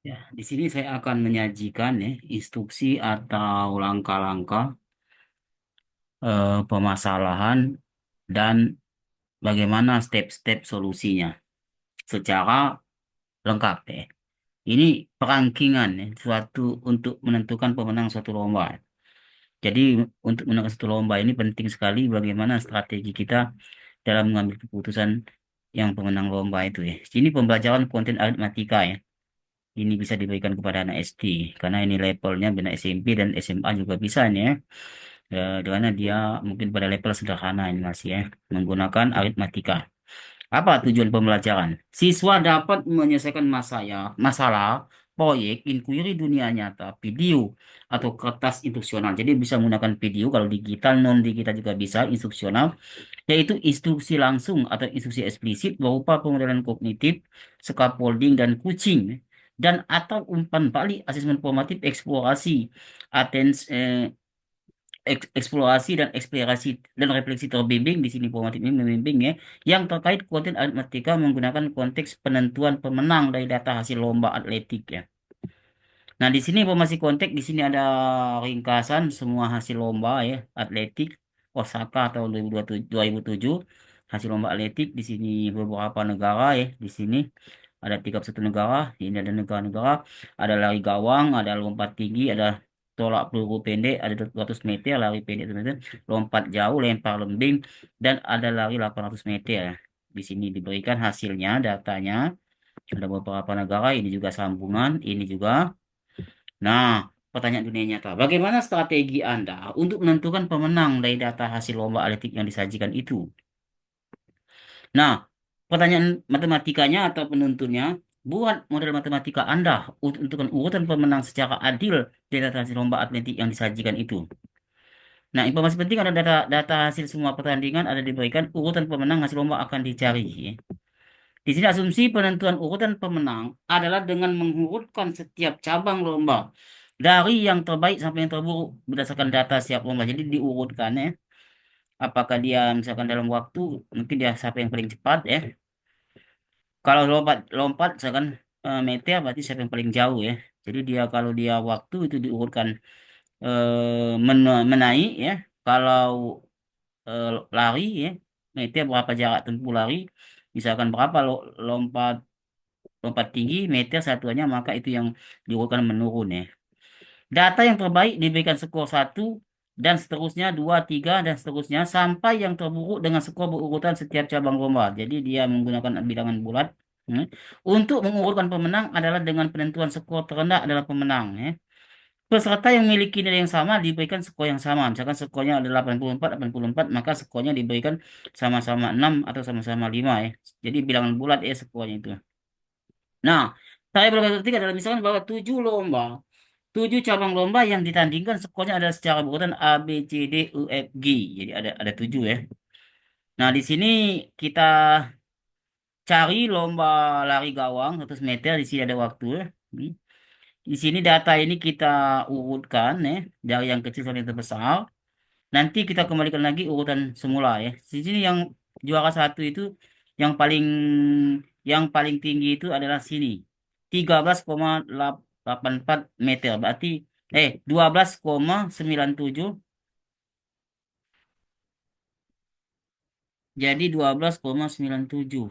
Ya, di sini saya akan menyajikan ya instruksi atau langkah-langkah permasalahan dan bagaimana step-step solusinya secara lengkap ya. Ini perangkingan ya, suatu untuk menentukan pemenang suatu lomba. Jadi untuk menentukan suatu lomba ini penting sekali bagaimana strategi kita dalam mengambil keputusan yang pemenang lomba itu ya. Sini pembelajaran konten aritmatika ya. Ini bisa diberikan kepada anak SD karena ini levelnya benar SMP dan SMA juga bisa nih ya. Di mana dia mungkin pada level sederhana ini masih ya menggunakan aritmatika. Apa tujuan pembelajaran? Siswa dapat menyelesaikan masalah proyek inkuiri dunia nyata, video atau kertas instruksional. Jadi bisa menggunakan video kalau digital, non digital juga bisa instruksional, yaitu instruksi langsung atau instruksi eksplisit berupa pemodelan kognitif, scaffolding dan kucing dan atau umpan balik asesmen formatif eksplorasi eksplorasi dan eksplorasi dan refleksi terbimbing di sini formatif ini membimbing ya yang terkait konten aritmatika menggunakan konteks penentuan pemenang dari data hasil lomba atletik ya. Nah, di sini informasi konteks di sini ada ringkasan semua hasil lomba ya atletik Osaka tahun 2007 hasil lomba atletik di sini beberapa negara ya di sini ada 31 negara ini ada negara-negara ada lari gawang ada lompat tinggi ada tolak peluru pendek ada 200 meter lari pendek 100 meter lompat jauh lempar lembing dan ada lari 800 meter ya. Di sini diberikan hasilnya datanya ada beberapa negara ini juga sambungan ini juga. Nah, pertanyaan dunia nyata. Bagaimana strategi Anda untuk menentukan pemenang dari data hasil lomba atletik yang disajikan itu? Nah, pertanyaan matematikanya atau penuntunnya, buat model matematika Anda untuk menentukan urutan pemenang secara adil dari data hasil lomba atletik yang disajikan itu. Nah, informasi penting ada data hasil semua pertandingan ada diberikan urutan pemenang hasil lomba akan dicari. Di sini asumsi penentuan urutan pemenang adalah dengan mengurutkan setiap cabang lomba dari yang terbaik sampai yang terburuk berdasarkan data siap lomba. Jadi diurutkan ya. Apakah dia misalkan dalam waktu mungkin dia siapa yang paling cepat ya. Kalau lompat lompat misalkan meter berarti siapa yang paling jauh ya. Jadi dia kalau dia waktu itu diurutkan menaik ya. Kalau eh, lari ya, meter berapa jarak tempuh lari, misalkan berapa lompat lompat tinggi meter satuannya maka itu yang diurutkan menurun ya. Data yang terbaik diberikan skor satu dan seterusnya 2 3 dan seterusnya sampai yang terburuk dengan skor berurutan setiap cabang lomba. Jadi dia menggunakan bilangan bulat. hmm. Untuk mengurutkan pemenang adalah dengan penentuan skor terendah adalah pemenang ya. Peserta yang memiliki nilai yang sama diberikan skor yang sama. Misalkan skornya adalah 84, maka skornya diberikan sama-sama 6 atau sama-sama 5 ya. Jadi bilangan bulat ya skornya itu. Nah, saya berarti adalah misalkan bahwa 7 cabang lomba yang ditandingkan skornya adalah secara berurutan A, B, C, D, E, F, G. Jadi ada 7 ya. Nah, di sini kita cari lomba lari gawang 100 meter. Di sini ada waktu. Ya. Di sini data ini kita urutkan ya dari yang kecil sampai yang terbesar. Nanti kita kembalikan lagi urutan semula ya. Di sini yang juara satu itu yang paling tinggi itu adalah sini. 13,84 meter. Berarti 12,97. Jadi 12,97.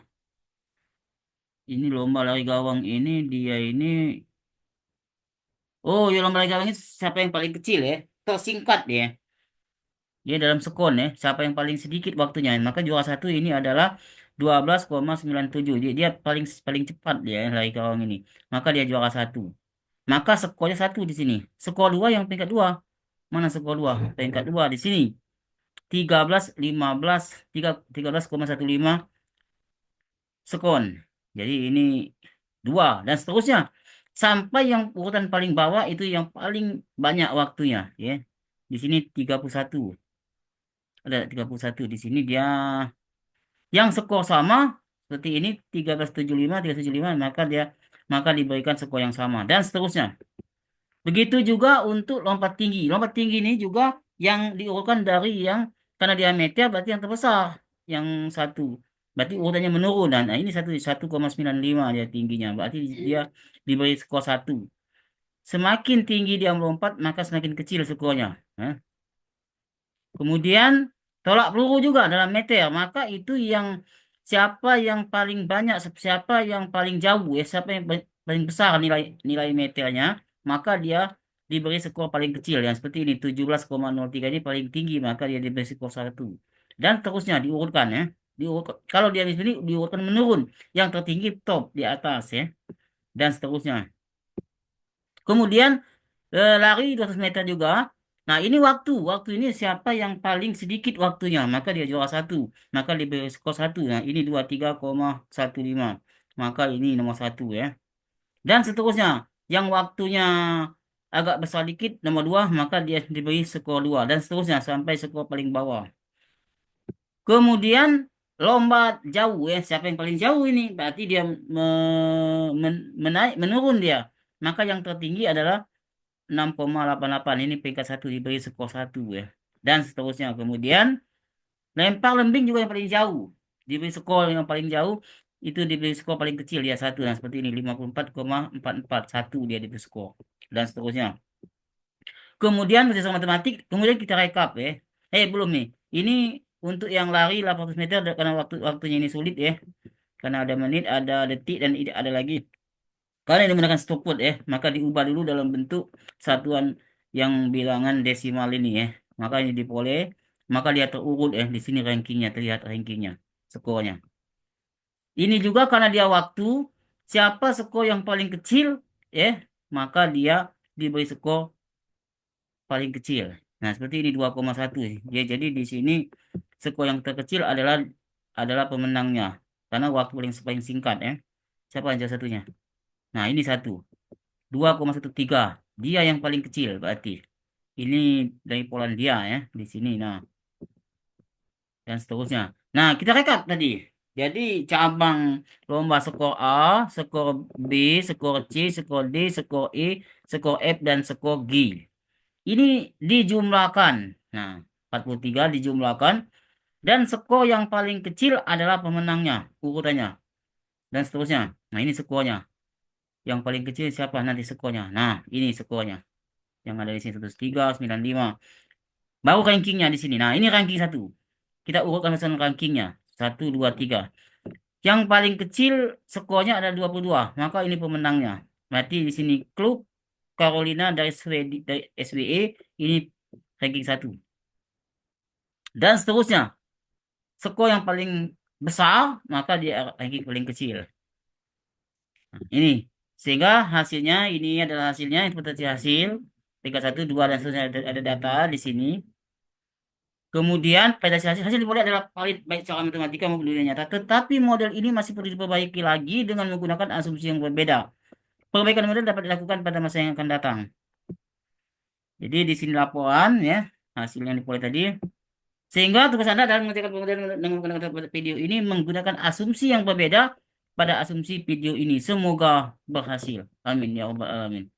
Ini lomba lari gawang ini dia ini. Oh, ya lomba lari gawang ini siapa yang paling kecil ya? Tersingkat ya. Dia dalam sekon ya, siapa yang paling sedikit waktunya. Maka juara satu ini adalah 12,97. Dia paling paling cepat dia ya, lari gawang ini. Maka dia juara satu. Maka skornya satu di sini. Skor dua yang peringkat dua. Mana skor dua? Peringkat dua di sini. 13, 15, 13,15 sekon. Jadi ini dua dan seterusnya. Sampai yang urutan paling bawah itu yang paling banyak waktunya ya. Di sini 31. Ada 31 di sini dia yang skor sama seperti ini 13,75 13,75 maka diberikan skor yang sama dan seterusnya. Begitu juga untuk lompat tinggi. Lompat tinggi ini juga yang diurutkan dari yang karena diameter berarti yang terbesar yang satu. Berarti urutannya menurun. Nah, ini 1,95 dia tingginya. Berarti dia diberi skor 1. Semakin tinggi dia melompat, maka semakin kecil skornya. Hah? Kemudian tolak peluru juga dalam meter, maka itu yang siapa yang paling banyak, siapa yang paling jauh, ya siapa yang paling besar nilai nilai meternya, maka dia diberi skor paling kecil. Yang seperti ini 17,03 ini paling tinggi, maka dia diberi skor 1. Dan terusnya diurutkan ya. Kalau dia di sini diurutkan menurun, yang tertinggi top di atas ya, dan seterusnya. Kemudian lari 200 meter juga. Nah, ini waktu ini siapa yang paling sedikit waktunya, maka dia juara 1. Maka diberi skor 1. Nah, ini 23,15. Maka ini nomor 1 ya. Dan seterusnya, yang waktunya agak besar dikit, nomor 2, maka dia diberi skor 2. Dan seterusnya sampai skor paling bawah. Kemudian lomba jauh ya, siapa yang paling jauh ini? Berarti dia menaik, menurun dia. Maka yang tertinggi adalah 6,88 ini peringkat 1 diberi skor 1 ya. Dan seterusnya. Kemudian lempar lembing juga yang paling jauh. Diberi skor yang paling jauh itu diberi skor paling kecil ya 1. Nah, seperti ini 54,44 1 dia diberi skor. Dan seterusnya. Kemudian berdasarkan matematik, kemudian kita rekap ya. Belum nih. Ini untuk yang lari 800 meter karena waktunya ini sulit ya. Karena ada menit, ada detik dan ada lagi. Kalau ini menggunakan stopwatch ya, maka diubah dulu dalam bentuk satuan yang bilangan desimal ini ya. Maka ini diperoleh, maka dia terurut ya di sini rankingnya terlihat rankingnya, skornya. Ini juga karena dia waktu, siapa skor yang paling kecil ya, maka dia diberi skor paling kecil. Nah, seperti ini 2,1 ya. Jadi di sini skor yang terkecil adalah pemenangnya karena waktu paling singkat ya. Siapa aja satunya? Nah, ini 2,13. Dia yang paling kecil berarti. Ini dari Polandia ya di sini. Nah, dan seterusnya. Nah, kita rekap tadi. Jadi cabang lomba skor A, skor B, skor C, skor D, skor E, skor F dan skor G. Ini dijumlahkan. Nah, 43 dijumlahkan dan skor yang paling kecil adalah pemenangnya, urutannya dan seterusnya. Nah, ini skornya. Yang paling kecil siapa nanti skornya? Nah, ini skornya. Yang ada di sini 103,95. Baru rankingnya di sini. Nah, ini ranking 1. Kita urutkan berdasarkan rankingnya. 1, 2, 3. Yang paling kecil skornya ada 22. Maka ini pemenangnya. Berarti di sini klub Carolina dari SWE ini ranking 1. Dan seterusnya. Skor yang paling besar, maka dia ranking paling kecil. Nah, ini. Sehingga hasilnya, ini adalah hasilnya, interpretasi hasil. 3, 1, 2 dan seterusnya ada data di sini. Kemudian pada hasil diperoleh adalah valid baik secara matematika maupun dunia nyata. Tetapi model ini masih perlu diperbaiki lagi dengan menggunakan asumsi yang berbeda. Perbaikan model dapat dilakukan pada masa yang akan datang. Jadi di sini laporan ya hasil yang diperoleh tadi. Sehingga tugas Anda dalam mengerjakan pemodel dengan menggunakan video ini menggunakan asumsi yang berbeda pada asumsi video ini. Semoga berhasil. Amin ya rabbal alamin.